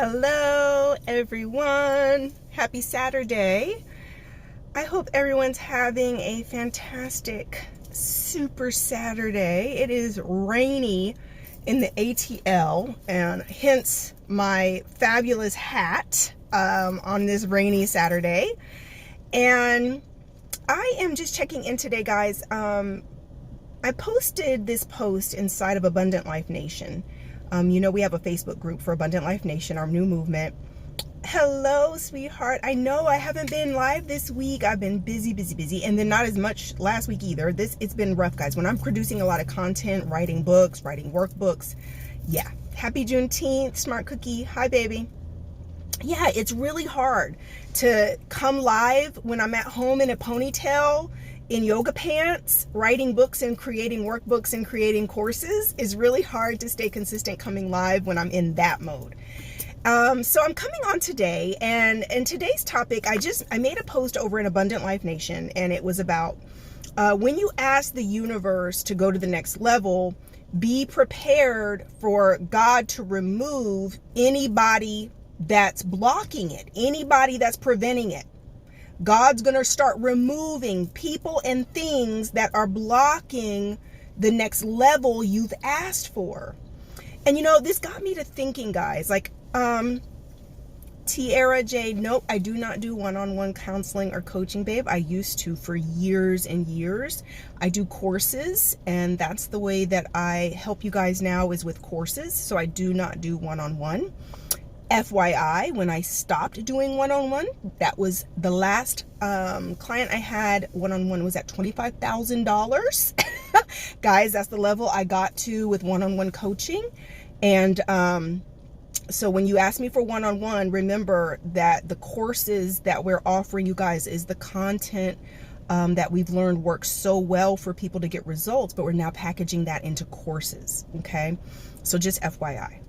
Hello, everyone. Happy Saturday. I hope everyone's having a fantastic, super Saturday. It is rainy in the ATL, and hence my fabulous hat on this rainy Saturday. And I am just checking in today, guys. I posted this post inside of Abundant Life Nation. We have a Facebook group for Abundant Life Nation, our new movement. Hello, sweetheart. I know I haven't been live this week. I've been busy, and then not as much last week either. It's been rough, guys. When I'm producing a lot of content, writing books, writing workbooks. Yeah. Happy Juneteenth, Smart Cookie. Hi, baby. Yeah, it's really hard to come live when I'm at home in a ponytail, in yoga pants, writing books and creating workbooks and creating courses. Is really hard to stay consistent coming live when I'm in that mode. So I'm coming on today, and today's topic, I made a post over in Abundant Life Nation, and it was about when you ask the universe to go to the next level, be prepared for God to remove anybody that's blocking it, anybody that's preventing it. God's going to start removing people and things that are blocking the next level you've asked for. And this got me to thinking, guys, like, Tiara J, nope, I do not do one-on-one counseling or coaching, babe. I used to for years and years. I do courses, and that's the way that I help you guys now, is with courses. So I do not do one-on-one. FYI, when I stopped doing one-on-one, that was the last client I had one-on-one was at $25,000. Guys, that's the level I got to with one-on-one coaching. And so when you ask me for one-on-one, remember that the courses that we're offering you guys is the content that we've learned works so well for people to get results, but we're now packaging that into courses, okay? So just FYI.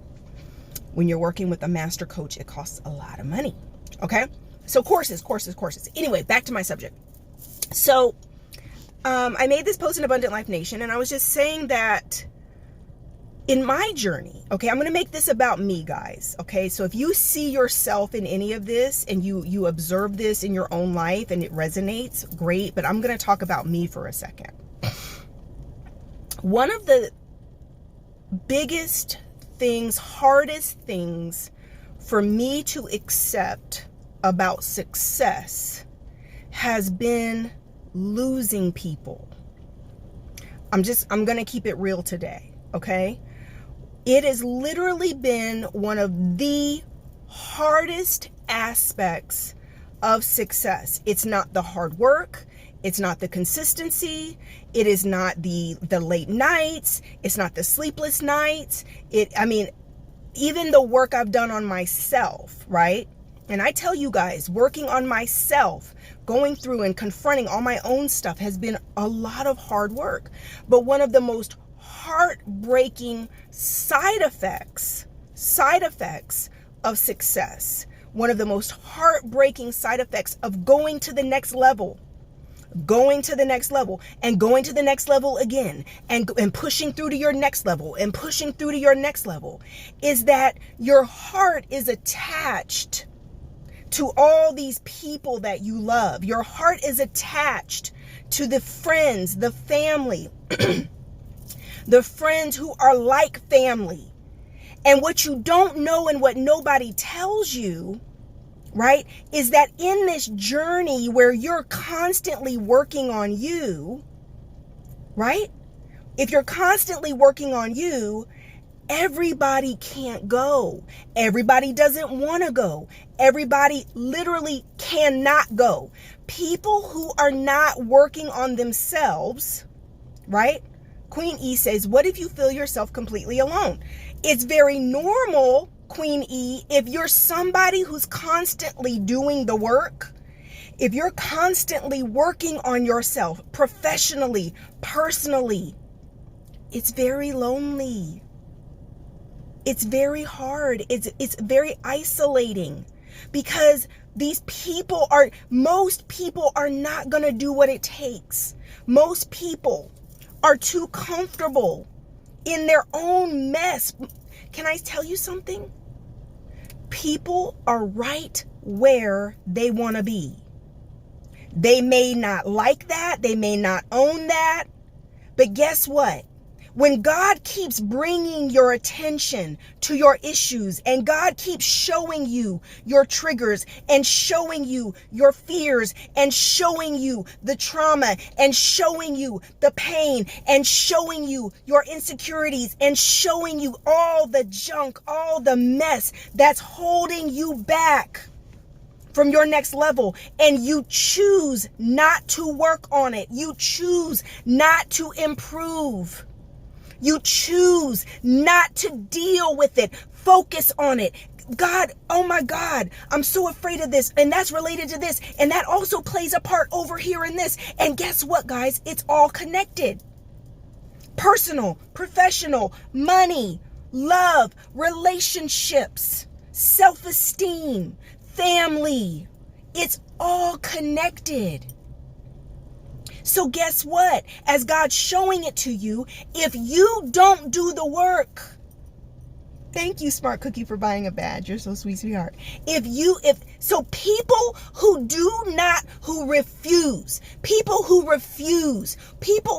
When you're working with a master coach, it costs a lot of money. Okay. So courses. Anyway, back to my subject. So, I made this post in Abundant Life Nation, and I was just saying that in my journey, okay, I'm going to make this about me, guys. Okay. So if you see yourself in any of this and you observe this in your own life and it resonates, great. But I'm going to talk about me for a second. One of the biggest things, hardest things for me to accept about success has been losing people. I'm going to keep it real today. Okay. It has literally been one of the hardest aspects of success. It's not the hard work. It's not the consistency. It is not the late nights. It's not the sleepless nights. Even the work I've done on myself, right? And I tell you guys, working on myself, going through and confronting all my own stuff has been a lot of hard work. But one of the most heartbreaking side effects of success, one of the most heartbreaking side effects of going to the next level, and going to the next level again, and pushing through to your next level, and pushing through to your next level, is that your heart is attached to all these people that you love. Your heart is attached to the friends, the family, the friends who are like family. And what you don't know and what nobody tells you, right, is that in this journey where you're constantly working on you, right? If you're constantly working on you, everybody can't go. Everybody doesn't want to go. Everybody literally cannot go. People who are not working on themselves, right? Queen E says, what if you feel yourself completely alone? It's very normal, Queen E, if you're somebody who's constantly doing the work, if you're constantly working on yourself professionally, personally, it's very lonely. It's very hard. It's very isolating, because most people are not going to do what it takes. Most people are too comfortable in their own mess. Can I tell you something? People are right where they want to be. They may not like that. They may not own that. But guess what? When God keeps bringing your attention to your issues, and God keeps showing you your triggers and showing you your fears and showing you the trauma and showing you the pain and showing you your insecurities and showing you all the junk, all the mess that's holding you back from your next level, and you choose not to work on it, you choose not to improve, you choose not to deal with it, focus on it. God, oh my God, I'm so afraid of this, and that's related to this, and that also plays a part over here in this. And guess what, guys? It's all connected. Personal, professional, money, love, relationships, self-esteem, family. It's all connected. So guess what? As God's showing it to you, if you don't do the work, thank you, Smart Cookie, for buying a badge. You're so sweet, sweetheart. So people who refuse, people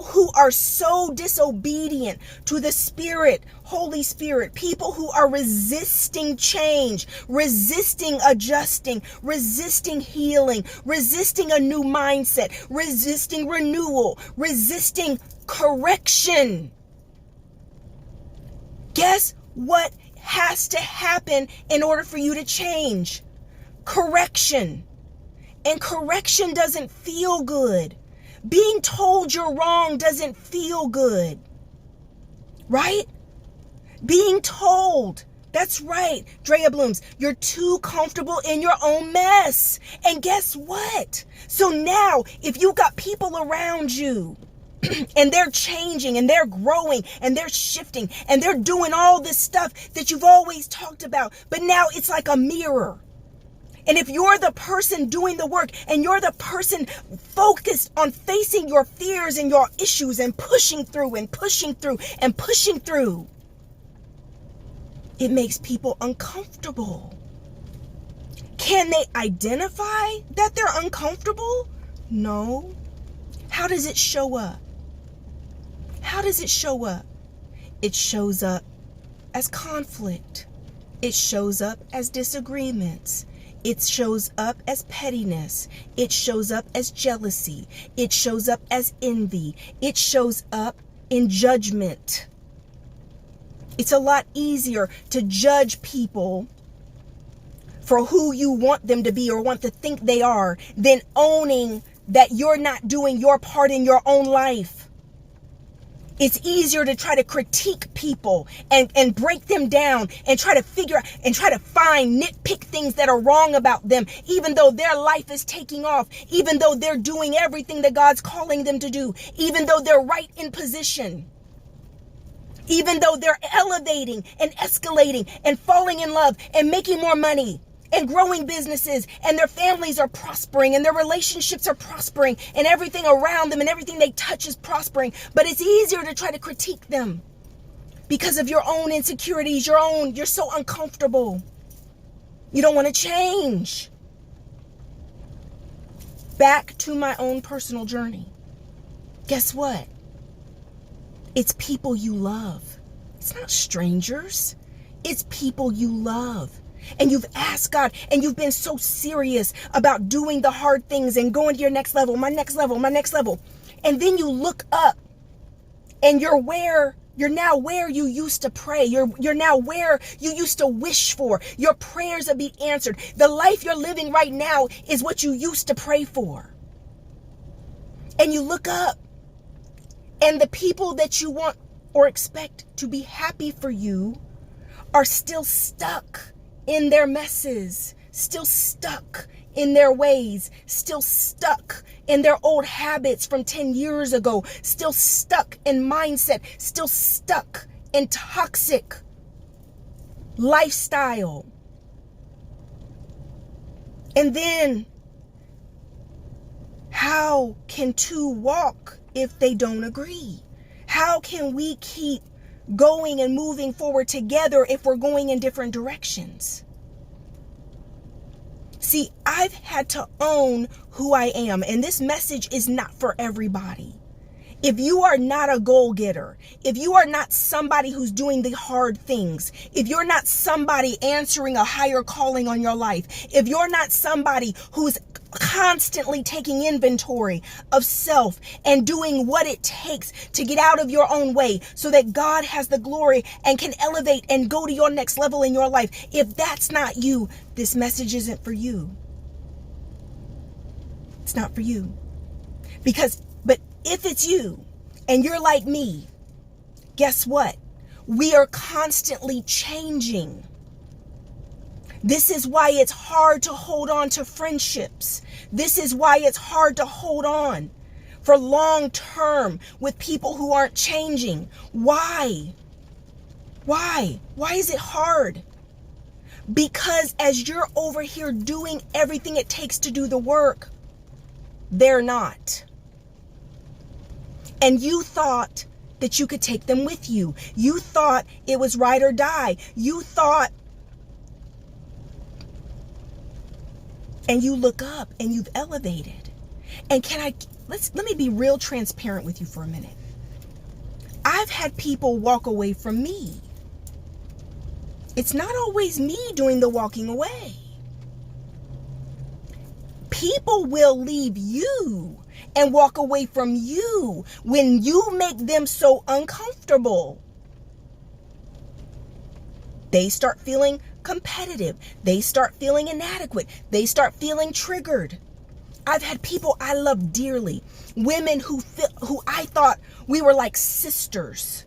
who are so disobedient to the Spirit, Holy Spirit, people who are resisting change, resisting adjusting, resisting healing, resisting a new mindset, resisting renewal, resisting correction. Guess what has to happen in order for you to change? Correction. And correction doesn't feel good. Being told you're wrong doesn't feel good. Right? Being told, that's right, Drea Blooms, you're too comfortable in your own mess. And guess what? So now, if you got people around you and they're changing and they're growing and they're shifting and they're doing all this stuff that you've always talked about, but now it's like a mirror. And if you're the person doing the work and you're the person focused on facing your fears and your issues and pushing through and pushing through and pushing through, it makes people uncomfortable. Can they identify that they're uncomfortable? No. How does it show up? How does it show up? It shows up as conflict. It shows up as disagreements. It shows up as pettiness. It shows up as jealousy. It shows up as envy. It shows up in judgment. It's a lot easier to judge people for who you want them to be or want to think they are than owning that you're not doing your part in your own life. It's easier to try to critique people and break them down and try to figure out and try to find, nitpick things that are wrong about them, even though their life is taking off, even though they're doing everything that God's calling them to do, even though they're right in position, even though they're elevating and escalating and falling in love and making more money and growing businesses, and their families are prospering and their relationships are prospering and everything around them and everything they touch is prospering. But it's easier to try to critique them because of your own insecurities, you're so uncomfortable. You don't want to change. Back to my own personal journey. Guess what? It's people you love. It's not strangers. It's people you love. And you've asked God and you've been so serious about doing the hard things and going to your next level, my next level, my next level. And then you look up and you're now where you used to pray. You're now where you used to wish for. Your prayers are being answered. The life you're living right now is what you used to pray for. And you look up and the people that you want or expect to be happy for you are still stuck in their messes, still stuck in their ways, still stuck in their old habits from 10 years ago, still stuck in mindset, still stuck in toxic lifestyle. And then, how can two walk if they don't agree? How can we keep going and moving forward together if we're going in different directions? See, I've had to own who I am, and this message is not for everybody. If you are not a goal getter, if you are not somebody who's doing the hard things, if you're not somebody answering a higher calling on your life, if you're not somebody who's constantly taking inventory of self and doing what it takes to get out of your own way so that God has the glory and can elevate and go to your next level in your life, if that's not you, this message isn't for you. It's not for you. But if it's you and you're like me, guess what? We are constantly changing. This is why it's hard to hold on to friendships. This is why it's hard to hold on for long term with people who aren't changing. Why? Why is it hard? Because as you're over here doing everything it takes to do the work, they're not. And you thought that you could take them with you. You thought it was ride or die. You thought, and you look up and you've elevated. And let me be real transparent with you for a minute. I've had people walk away from me. It's not always me doing the walking away. People will leave you and walk away from you when you make them so uncomfortable. They start feeling competitive. They start feeling inadequate. They start feeling triggered. I've had people I love dearly, women who I thought we were like sisters,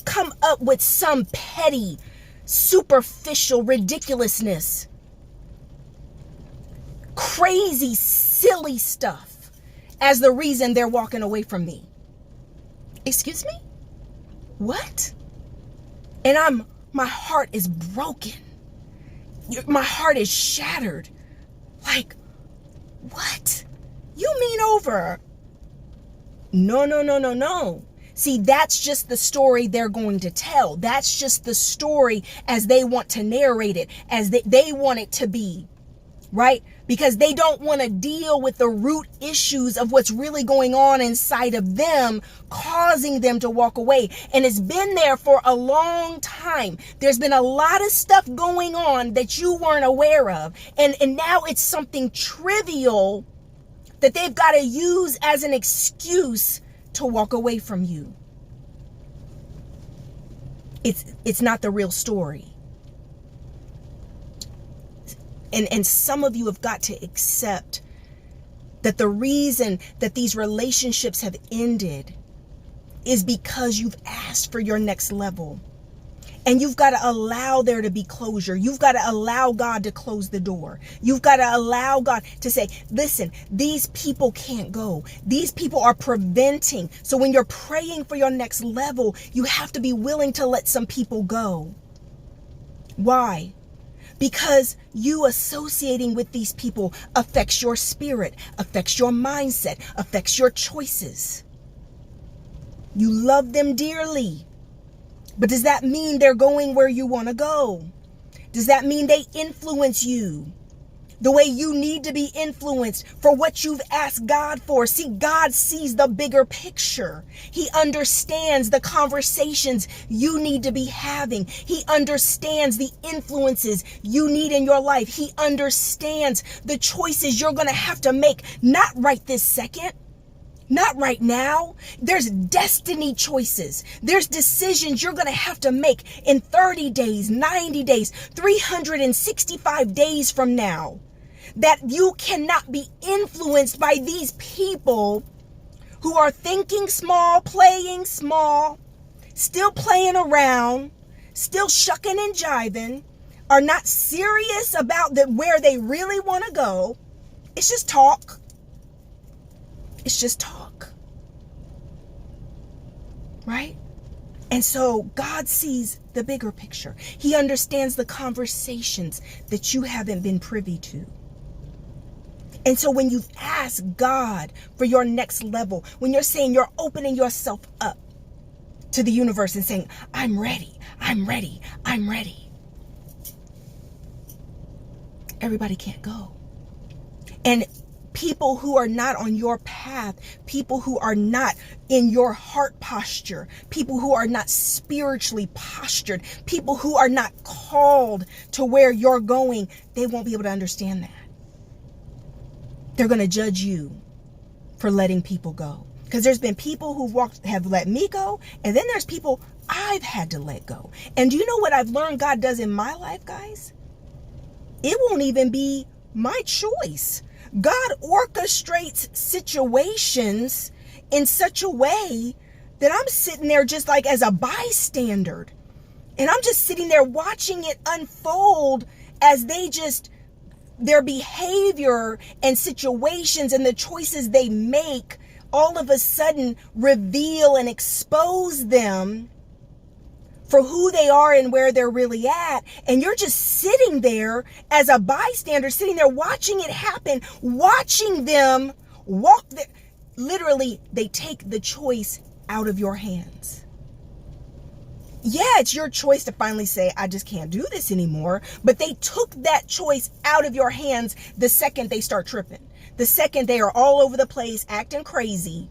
come up with some petty, superficial ridiculousness, crazy, silly stuff as the reason they're walking away from me. Excuse me? What? And my heart is broken. My heart is shattered. Like, what? You mean over? No. See, that's just the story they're going to tell. That's just the story as they want to narrate it, as they want it to be, right? Because they don't want to deal with the root issues of what's really going on inside of them, causing them to walk away. And it's been there for a long time. There's been a lot of stuff going on that you weren't aware of. And now it's something trivial that they've got to use as an excuse to walk away from you. It's not the real story. And some of you have got to accept that the reason that these relationships have ended is because you've asked for your next level. And you've got to allow there to be closure. You've got to allow God to close the door. You've got to allow God to say, listen, these people can't go. These people are preventing. So when you're praying for your next level, you have to be willing to let some people go. Why? Because you associating with these people affects your spirit, affects your mindset, affects your choices. You love them dearly. But does that mean they're going where you want to go? Does that mean they influence you the way you need to be influenced for what you've asked God for? See, God sees the bigger picture. He understands the conversations you need to be having. He understands the influences you need in your life. He understands the choices you're going to have to make, not right this second. Not right now. There's destiny choices. There's decisions you're going to have to make in 30 days, 90 days, 365 days from now that you cannot be influenced by these people who are thinking small, playing small, still playing around, still shucking and jiving, are not serious about where they really want to go. It's just talk. It's just talk, right? And so God sees the bigger picture. He understands the conversations that you haven't been privy to. And so when you've asked God for your next level, when you're saying you're opening yourself up to the universe and saying, I'm ready, I'm ready, I'm ready. everybody can't go. And people who are not on your path, people who are not in your heart posture, people who are not spiritually postured, people who are not called to where you're going, they won't be able to understand that. They're going to judge you for letting people go. Because there's been people who have let me go, and then there's people I've had to let go. And do you know what I've learned God does in my life, guys? It won't even be my choice. God orchestrates situations in such a way that I'm sitting there just like as a bystander. And I'm just sitting there watching it unfold as their behavior and situations and the choices they make all of a sudden reveal and expose them for who they are and where they're really at. And you're just sitting there as a bystander, sitting there watching it happen, watching them walk. Literally, they take the choice out of your hands. Yeah, it's your choice to finally say, I just can't do this anymore. But they took that choice out of your hands the second they start tripping. The second they are all over the place acting crazy.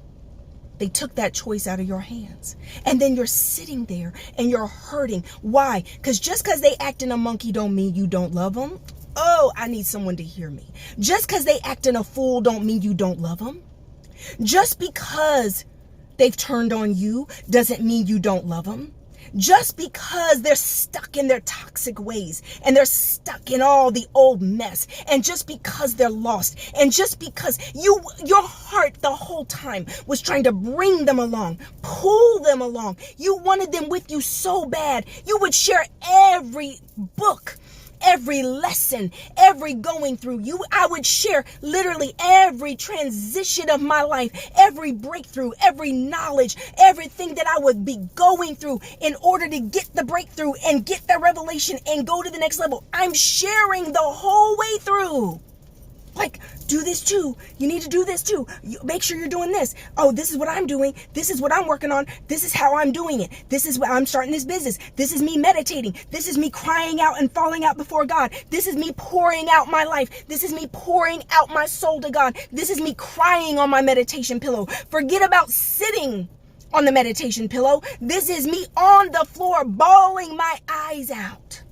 They took that choice out of your hands. And then you're sitting there and you're hurting. Why? Because just because they acting a monkey don't mean you don't love them. Oh, I need someone to hear me. Just because they acting a fool don't mean you don't love them. Just because they've turned on you doesn't mean you don't love them. Just because they're stuck in their toxic ways and they're stuck in all the old mess, and just because they're lost, and just because your heart the whole time was trying to bring them along, pull them along. You wanted them with you so bad. You would share every book, every lesson, every going through. I would share literally every transition of my life, every breakthrough, every knowledge, everything that I would be going through in order to get the breakthrough and get the revelation and go to the next level. I'm sharing the whole way through. Like, do this too. You need to do this too. Make sure you're doing this. Oh, this is what I'm doing. This is what I'm working on. This is how I'm doing it. This is what I'm starting this business. This is me meditating. This is me crying out and falling out before God. This is me pouring out my life. This is me pouring out my soul to God. This is me crying on my meditation pillow. Forget about sitting on the meditation pillow. This is me on the floor bawling my eyes out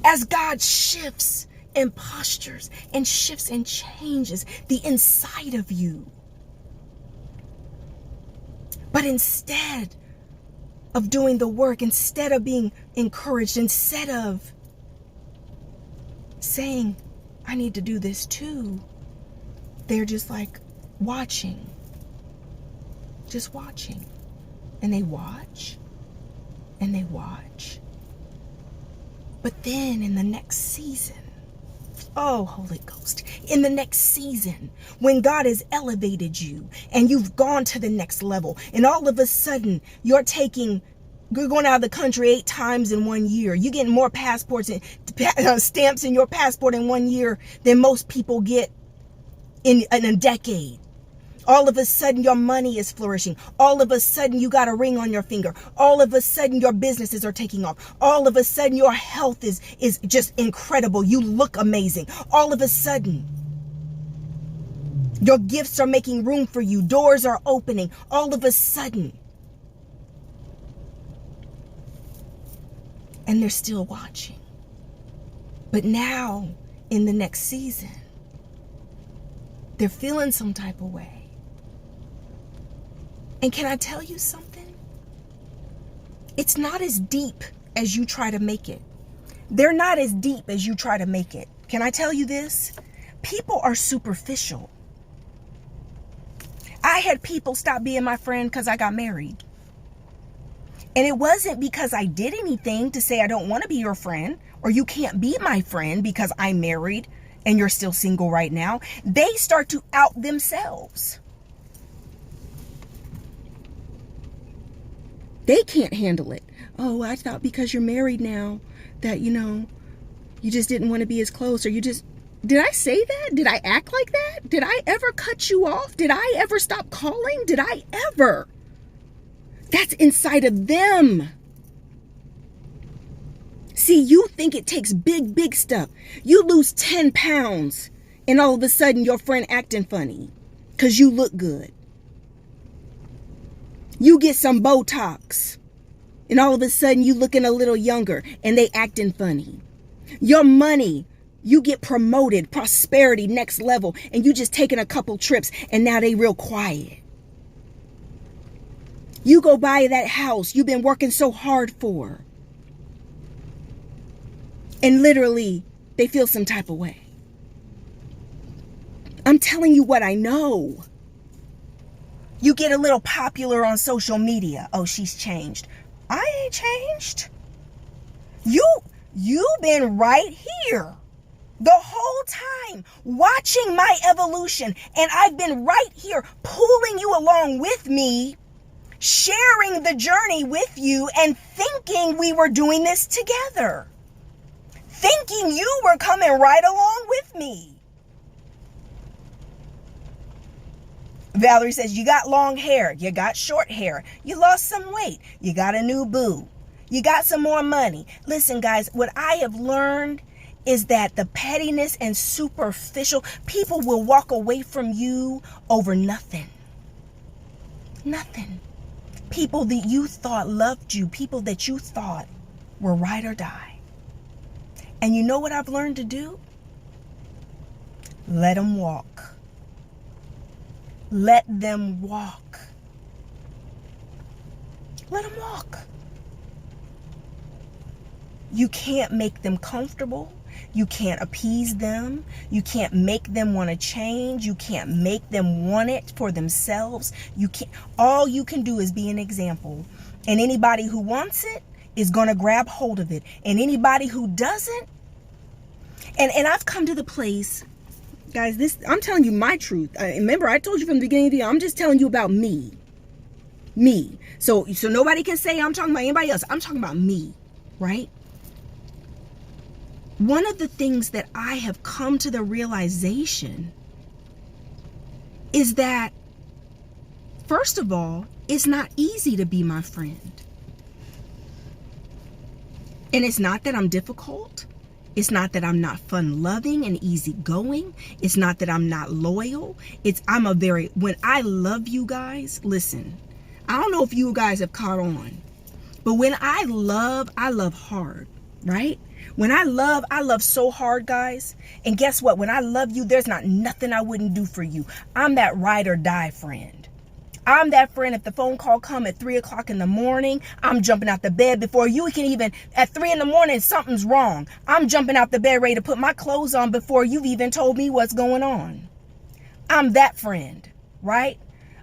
as God shifts and postures and shifts and changes the inside of you. But instead of doing the work, instead of being encouraged, instead of saying, I need to do this too, they're just like watching, just watching. And they watch and they watch. But then in the next season, oh, Holy Ghost, in the next season, when God has elevated you and you've gone to the next level, and all of a sudden you're going out of the country 8 times in 1 year. You're getting more passports and stamps in your passport in 1 year than most people get in a decade. All of a sudden, your money is flourishing. All of a sudden, you got a ring on your finger. All of a sudden, your businesses are taking off. All of a sudden, your health is just incredible. You look amazing. All of a sudden, your gifts are making room for you. Doors are opening. All of a sudden. And they're still watching. But now, in the next season, they're feeling some type of way. And can I tell you something? It's not as deep as you try to make it. They're not as deep as you try to make it. Can I tell you this? People are superficial. I had people stop being my friend because I got married. And it wasn't because I did anything to say I don't want to be your friend, or you can't be my friend because I'm married and you're still single right now. They start to out themselves. They can't handle it. Oh, I thought because you're married now that, you just didn't want to be as close, or did I say that? Did I act like that? Did I ever cut you off? Did I ever stop calling? Did I ever? That's inside of them. See, you think it takes big stuff. You lose 10 pounds and all of a sudden your friend acting funny because you look good. You get some Botox and all of a sudden you looking a little younger and they acting funny. Your money, you get promoted, prosperity, next level, and you just taking a couple trips and now they real quiet. You go buy that house you've been working so hard for. And literally, they feel some type of way. I'm telling you what I know. You get a little popular on social media. Oh, she's changed. I ain't changed. You've been right here the whole time watching my evolution. And I've been right here pulling you along with me, sharing the journey with you and thinking we were doing this together. Thinking you were coming right along with me. Valerie says, you got long hair. You got short hair. You lost some weight. You got a new boo. You got some more money. Listen, guys, what I have learned is that the pettiness and superficial, people will walk away from you over nothing. Nothing. People that you thought loved you, people that you thought were ride or die. And you know what I've learned to do? Let them walk. Let them walk. Let them walk. You can't make them comfortable. You can't appease them. You can't make them want to change. You can't make them want it for themselves. You can't. All you can do is be an example. And anybody who wants it is going to grab hold of it. And anybody who doesn't, and I've come to the place, guys, I'm telling you my truth. Remember, I told you from the beginning of the year, I'm just telling you about me. Me. So nobody can say I'm talking about anybody else. I'm talking about me, right? One of the things that I have come to the realization is that, first of all, it's not easy to be my friend. And it's not that I'm difficult. It's not that I'm not fun-loving and easygoing. It's not that I'm not loyal. When I love you guys, listen, I don't know if you guys have caught on, but when I love hard, right? When I love so hard, guys. And guess what? When I love you, there's not nothing I wouldn't do for you. I'm that ride or die friend. I'm that friend. If the phone call come at 3 o'clock in the morning, I'm jumping out the bed before you can even, at 3 in the morning, something's wrong. I'm jumping out the bed ready to put my clothes on before you've even told me what's going on. I'm that friend, right?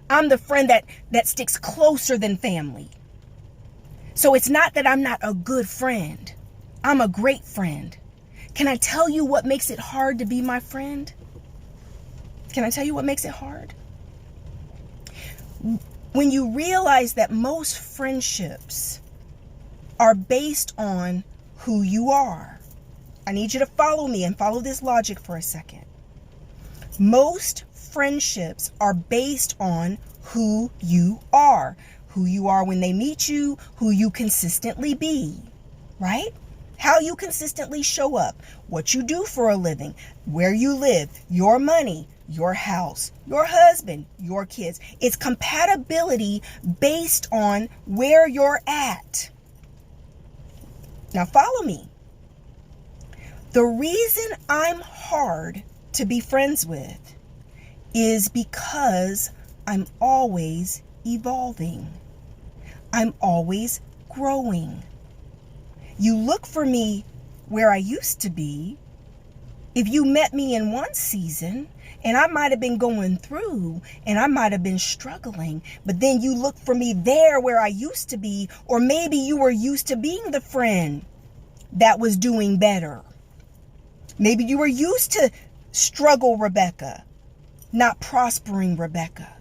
I'm the friend that sticks closer than family. So it's not that I'm not a good friend. I'm a great friend. Can I tell you what makes it hard to be my friend? Can I tell you what makes it hard? When you realize that most friendships are based on who you are. I need you to follow me and follow this logic for a second. Most friendships are based on who you are. Who you are when they meet you, who you consistently be, right? How you consistently show up, what you do for a living, where you live, your money, your house, your husband, your kids. It's compatibility based on where you're at. Now follow me. The reason I'm hard to be friends with is because I'm always evolving. I'm always growing. You look for me where I used to be. If you met me in one season, and I might have been going through, and I might have been struggling, but then you look for me there where I used to be, or maybe you were used to being the friend that was doing better. Maybe you were used to struggle Rebecca, not prospering Rebecca.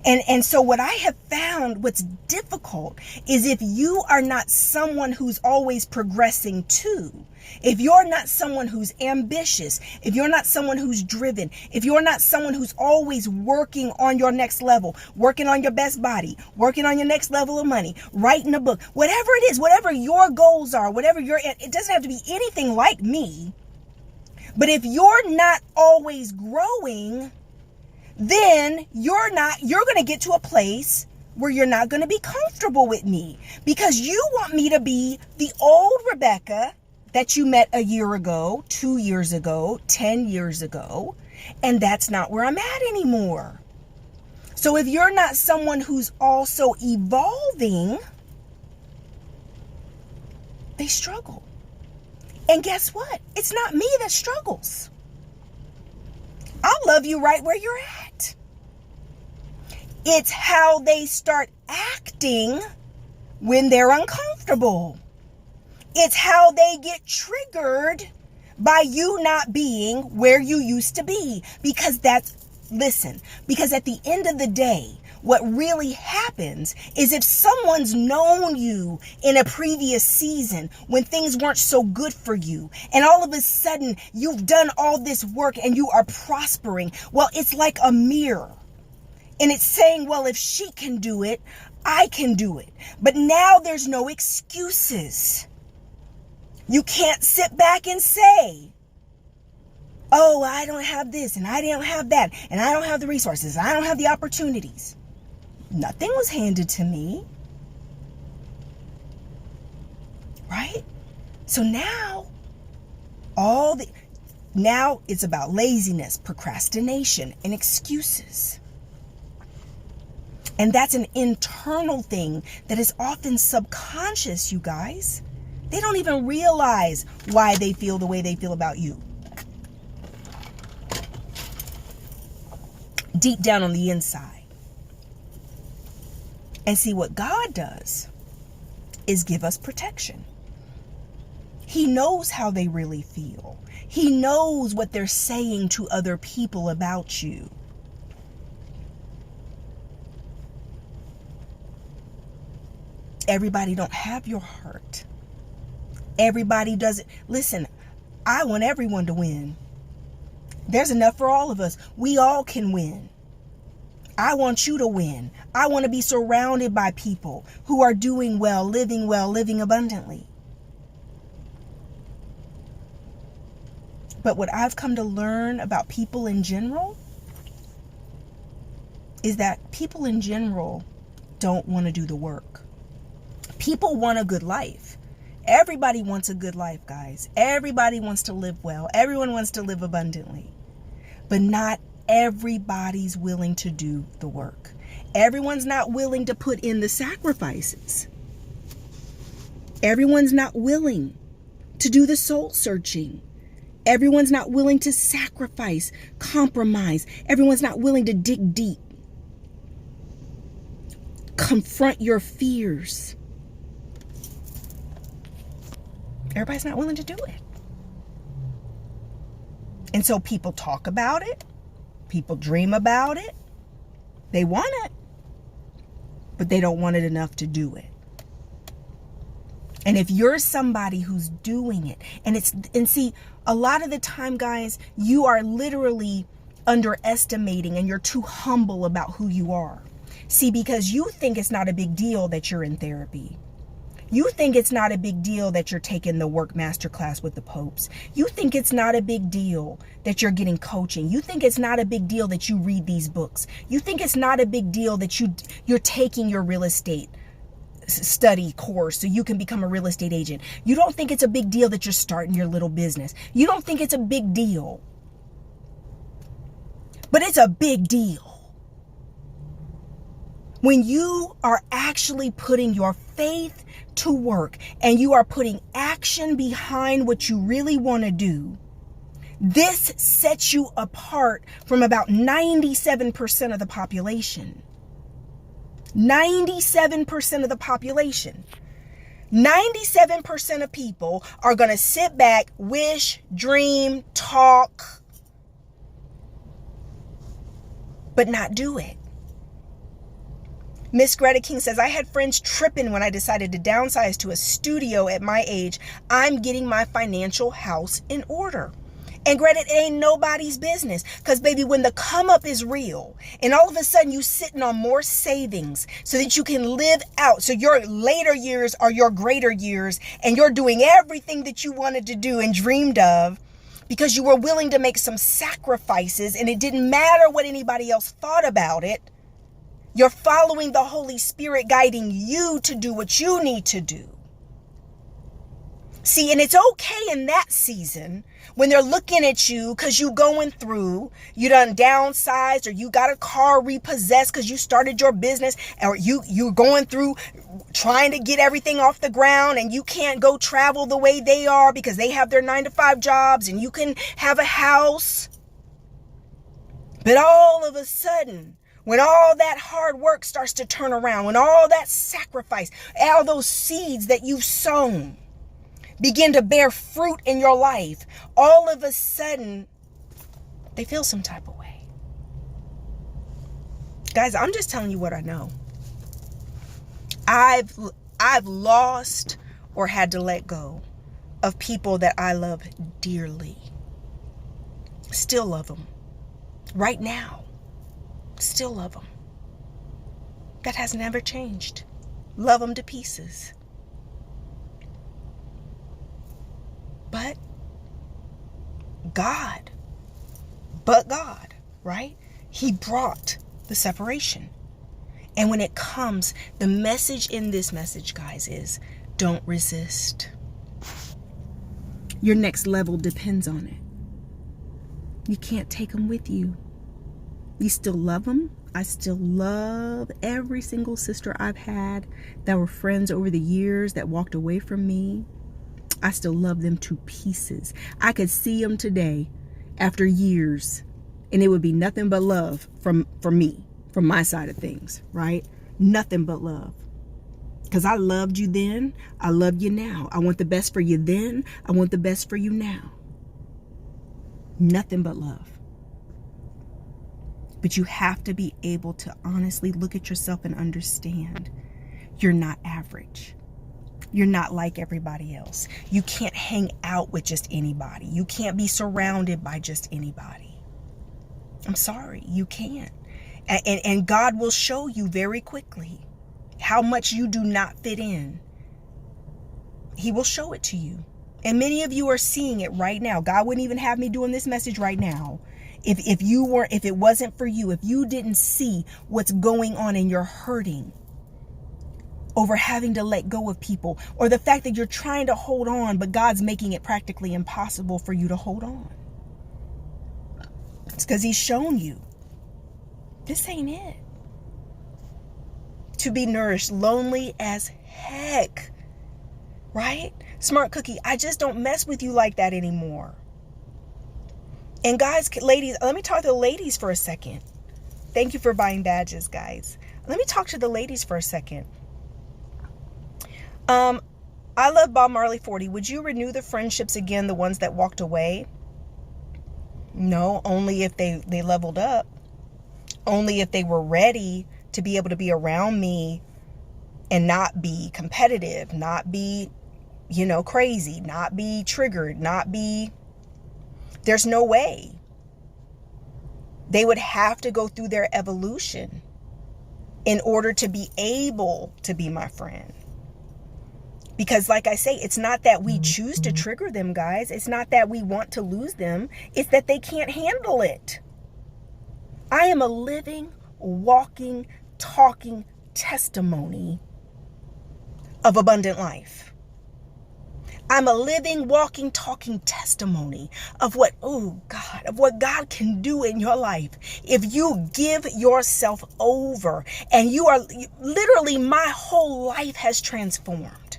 And so what I have found, what's difficult is if you are not someone who's always progressing too, if you're not someone who's ambitious, if you're not someone who's driven, if you're not someone who's always working on your next level, working on your best body, working on your next level of money, writing a book, whatever it is, whatever your goals are, whatever it doesn't have to be anything like me. But if you're not always growing, then you're going to get to a place where you're not going to be comfortable with me, because you want me to be the old Rebecca that you met a year ago, 2 years ago, 10 years ago. And that's not where I'm at anymore. So if you're not someone who's also evolving, they struggle. And guess what? It's not me that struggles. I'll love you right where you're at. It's how they start acting when they're uncomfortable. It's how they get triggered by you not being where you used to be. Because at the end of the day, what really happens is if someone's known you in a previous season when things weren't so good for you, and all of a sudden you've done all this work and you are prospering, well, it's like a mirror. And it's saying, well, if she can do it, I can do it. But now there's no excuses. You can't sit back and say, oh, I don't have this and I don't have that and I don't have the resources. I don't have the opportunities. Nothing was handed to me. Right? So now it's about laziness, procrastination, and excuses. And that's an internal thing that is often subconscious, you guys. They don't even realize why they feel the way they feel about you. Deep down on the inside. And see, what God does is give us protection. He knows how they really feel. He knows what they're saying to other people about you. Everybody don't have your heart. Everybody doesn't. Listen, I want everyone to win. There's enough for all of us. We all can win. I want you to win. I want to be surrounded by people who are doing well, living abundantly. But what I've come to learn about people in general is that people in general don't want to do the work. People want a good life. Everybody wants a good life, guys. Everybody wants to live well. Everyone wants to live abundantly. But not everybody's willing to do the work. Everyone's not willing to put in the sacrifices. Everyone's not willing to do the soul searching. Everyone's not willing to sacrifice, compromise. Everyone's not willing to dig deep. Confront your fears. Everybody's not willing to do it. And so people talk about it. People dream about it. They want it. But they don't want it enough to do it. And if you're somebody who's doing it, and see, a lot of the time, guys, you are literally underestimating and you're too humble about who you are. See, because you think it's not a big deal that you're in therapy. You think it's not a big deal that you're taking the work masterclass with the popes. You think it's not a big deal that you're getting coaching. You think it's not a big deal that you read these books. You think it's not a big deal that you're taking your real estate study course so you can become a real estate agent. You don't think it's a big deal that you're starting your little business. You don't think it's a big deal. But it's a big deal when you are actually putting your faith to work and you are putting action behind what you really want to do. This sets you apart from about 97% of the population. 97% of the population. 97% of people are going to sit back, wish, dream, talk, but not do it. Miss Greta King says, I had friends tripping when I decided to downsize to a studio at my age. I'm getting my financial house in order. And Greta, it ain't nobody's business. Because, baby, when the come up is real and all of a sudden you sitting on more savings so that you can live out. So your later years are your greater years and you're doing everything that you wanted to do and dreamed of because you were willing to make some sacrifices and it didn't matter what anybody else thought about it. You're following the Holy Spirit guiding you to do what you need to do. See, and it's okay in that season when they're looking at you because you going through, you done downsized or you got a car repossessed because you started your business or you're going through trying to get everything off the ground and you can't go travel the way they are because they have their 9-to-5 jobs and you can have a house. But all of a sudden, when all that hard work starts to turn around, when all that sacrifice, all those seeds that you've sown begin to bear fruit in your life, all of a sudden, they feel some type of way. Guys, I'm just telling you what I know. I've lost or had to let go of people that I love dearly. Still love them. Right now. Still love them. That has never changed. Love them to pieces. But God, right? He brought the separation. And when it comes, the message in this message, guys, is don't resist. Your next level depends on it. You can't take them with you. You still love them. I still love every single sister I've had that were friends over the years that walked away from me. I still love them to pieces. I could see them today after years and it would be nothing but love from me, from my side of things, right? Nothing but love. Because I loved you then. I love you now. I want the best for you then. I want the best for you now. Nothing but love. But you have to be able to honestly look at yourself and understand you're not average. You're not like everybody else. You can't hang out with just anybody. You can't be surrounded by just anybody. I'm sorry, you can't. And God will show you very quickly how much you do not fit in. He will show it to you. And many of you are seeing it right now. God wouldn't even have me doing this message right now if it wasn't for you, if you didn't see what's going on and you're hurting over having to let go of people, or the fact that you're trying to hold on, but God's making it practically impossible for you to hold on. It's because He's shown you this ain't it. To be nourished, lonely as heck, right? Smart Cookie, I just don't mess with you like that anymore. And guys, ladies, let me talk to the ladies for a second. Thank you for buying badges, guys. Let me talk to the ladies for a second. I love Bob Marley 40. Would you renew the friendships again, the ones that walked away? No, only if they leveled up. Only if they were ready to be able to be around me and not be competitive, not be, crazy, not be triggered, not be... There's no way. They would have to go through their evolution in order to be able to be my friend. Because like I say, it's not that we choose to trigger them, guys. It's not that we want to lose them. It's that they can't handle it. I am a living, walking, talking testimony of abundant life. I'm a living, walking, talking testimony of what God can do in your life if you give yourself over. And you are literally, my whole life has transformed.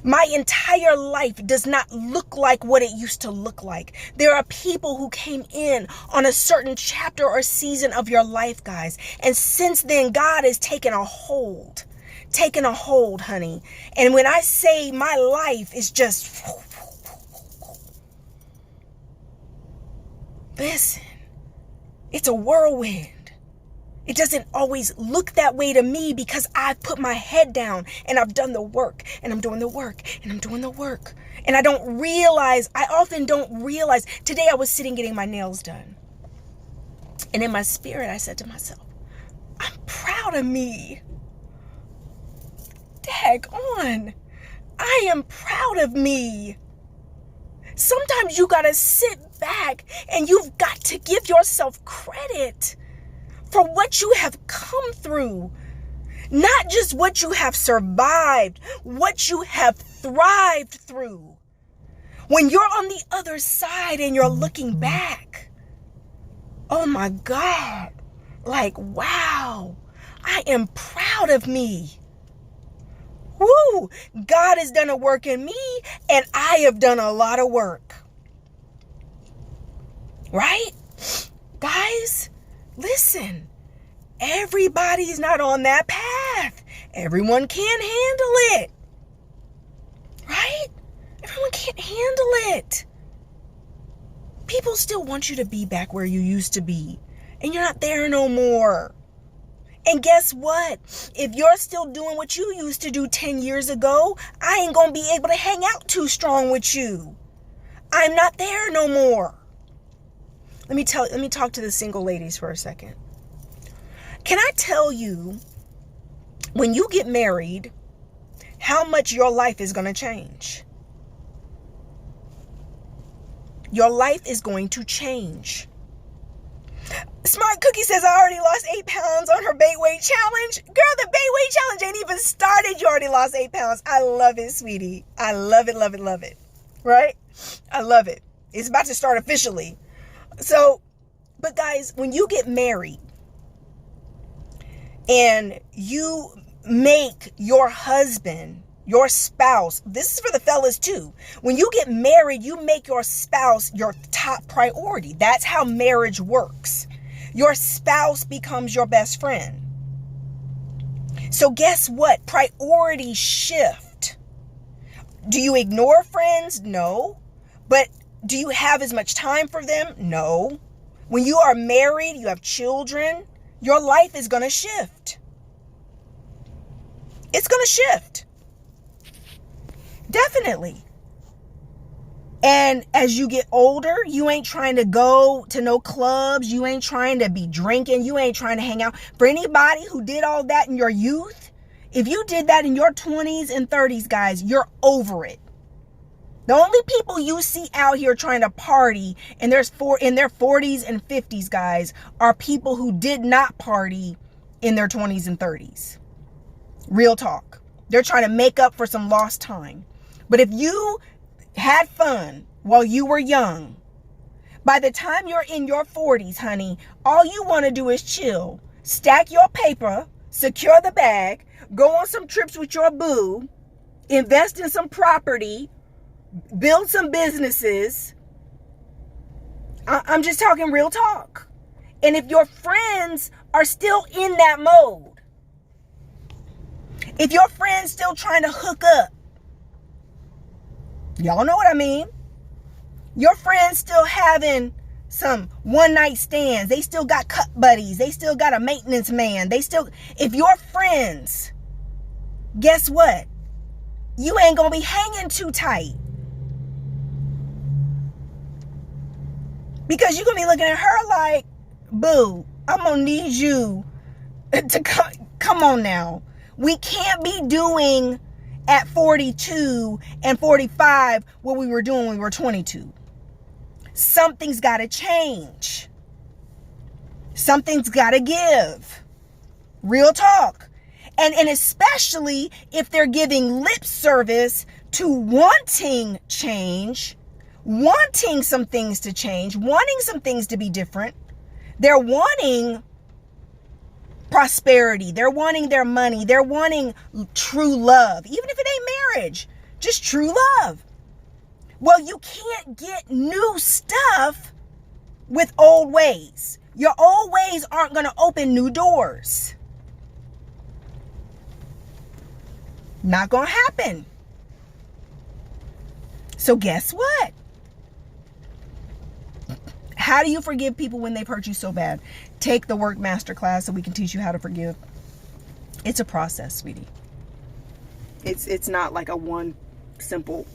My entire life does not look like what it used to look like. There are people who came in on a certain chapter or season of your life, guys. And since then, God has taken a hold, honey. And when I say my life is just, listen, it's a whirlwind. It doesn't always look that way to me because I've put my head down and I've done the work and I'm doing the work and I'm doing the work. And I often don't realize. Today I was sitting getting my nails done. And in my spirit, I said to myself, I'm proud of me. Daggone. I am proud of me. Sometimes you got to sit back and you've got to give yourself credit for what you have come through. Not just what you have survived, what you have thrived through. When you're on the other side and you're looking back, oh my God, like, wow, I am proud of me. Woo! God has done a work in me and I have done a lot of work. Right? Guys, listen, everybody's not on that path. Everyone can't handle it. Right? Everyone can't handle it. People still want you to be back where you used to be, and you're not there no more. And guess what? If you're still doing what you used to do 10 years ago, I ain't gonna be able to hang out too strong with you. I'm not there no more. Let me talk to the single ladies for a second. Can I tell you, when you get married, how much your life is going to change? Your life is going to change. Smart Cookie says, I already lost 8 pounds on her bait weight challenge. Girl, the bait weight challenge ain't even started. You already lost 8 pounds. I love it, sweetie. I love it, love it, love it. Right? I love it. It's about to start officially. So, but guys, when you get married and you make your husband, your spouse, this is for the fellas too. When you get married, you make your spouse your top priority. That's how marriage works. Your spouse becomes your best friend. So guess what? Priorities shift. Do you ignore friends? No. But do you have as much time for them? No. When you are married, you have children, your life is going to shift. It's going to shift. Definitely. And as you get older, you ain't trying to go to no clubs. You ain't trying to be drinking. You ain't trying to hang out. For anybody who did all that in your youth, if you did that in your 20s and 30s, guys, you're over it. The only people you see out here trying to party in their 40s and 50s, guys, are people who did not party in their 20s and 30s. Real talk. They're trying to make up for some lost time. But if you had fun while you were young, by the time you're in your 40s, honey, all you want to do is chill, stack your paper, secure the bag, go on some trips with your boo, invest in some property, build some businesses. I'm just talking real talk. And if your friends are still in that mode, if your friends still trying to hook up, y'all know what I mean. Your friends still having some one night stands. They still got cut buddies. They still got a maintenance man. If your friends, guess what? You ain't gonna be hanging too tight. Because you're going to be looking at her like, boo, I'm going to need you to come on now. We can't be doing at 42 and 45 what we were doing when we were 22. Something's got to change. Something's got to give. Real talk. And especially if they're giving lip service to wanting change, wanting some things to change, wanting some things to be different. They're wanting prosperity. They're wanting their money. They're wanting true love. Even if it ain't marriage, just true love. Well, you can't get new stuff with old ways. Your old ways aren't going to open new doors. Not going to happen. So guess what? How do you forgive people when they've hurt you so bad? Take the Work Masterclass so we can teach you how to forgive. It's a process, sweetie. It's not like a one simple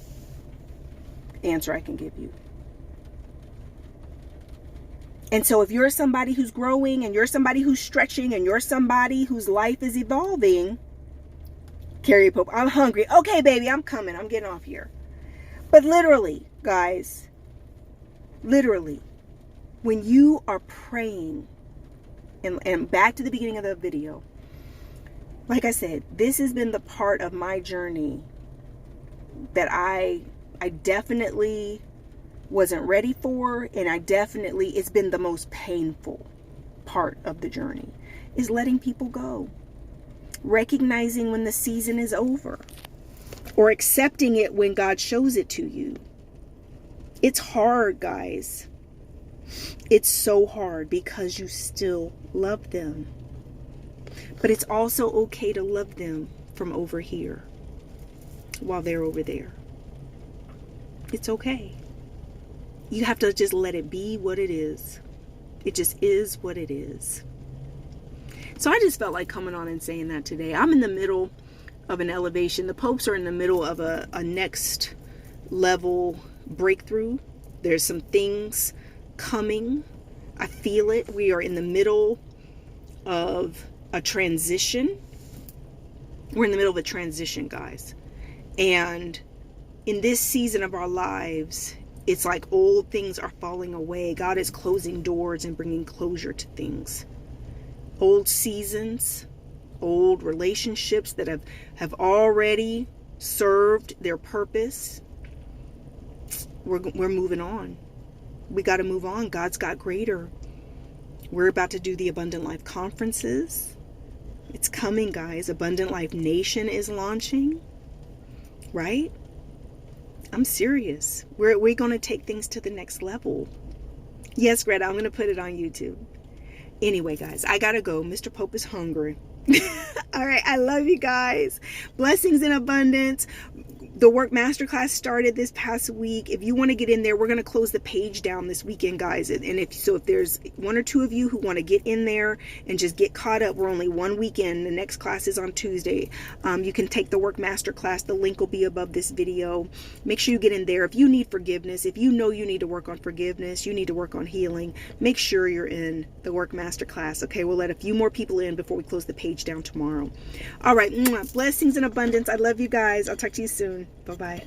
answer I can give you. And so if you're somebody who's growing, and you're somebody who's stretching, and you're somebody whose life is evolving, Carrie Pope, I'm hungry. Okay, baby, I'm coming. I'm getting off here. But literally, guys, literally, when you are praying, and back to the beginning of the video, like I said, this has been the part of my journey that I definitely wasn't ready for, and it's been the most painful part of the journey, is letting people go. Recognizing when the season is over, or accepting it when God shows it to you. It's hard, guys. It's so hard because you still love them. But it's also okay to love them from over here while they're over there. It's okay. You have to just let it be what it is. It just is what it is. So I just felt like coming on and saying that today. I'm in the middle of an elevation. The Popes are in the middle of a next level breakthrough. There's some things coming. I feel it. We are in the middle of a transition. We're in the middle of a transition, guys. And in this season of our lives, it's like old things are falling away. God is closing doors and bringing closure to things. Old seasons, old relationships that have already served their purpose. We're moving on. We got to move on. God's got greater. We're about to do the Abundant Life conferences. It's coming, guys. Abundant Life Nation is launching. Right? I'm serious. We're going to take things to the next level. Yes, Greta, I'm going to put it on YouTube. Anyway, guys, I got to go. Mr. Pope is hungry. All right. I love you guys. Blessings in abundance. The Work Masterclass started this past week. If you want to get in there, we're going to close the page down this weekend, guys. And if there's one or two of you who want to get in there and just get caught up, we're only one weekend. The next class is on Tuesday. You can take the Work Masterclass. The link will be above this video. Make sure you get in there. If you need forgiveness, if you know you need to work on forgiveness, you need to work on healing, make sure you're in the Work Masterclass. Okay, we'll let a few more people in before we close the page down tomorrow. All right. Blessings in abundance. I love you guys. I'll talk to you soon. Bye-bye.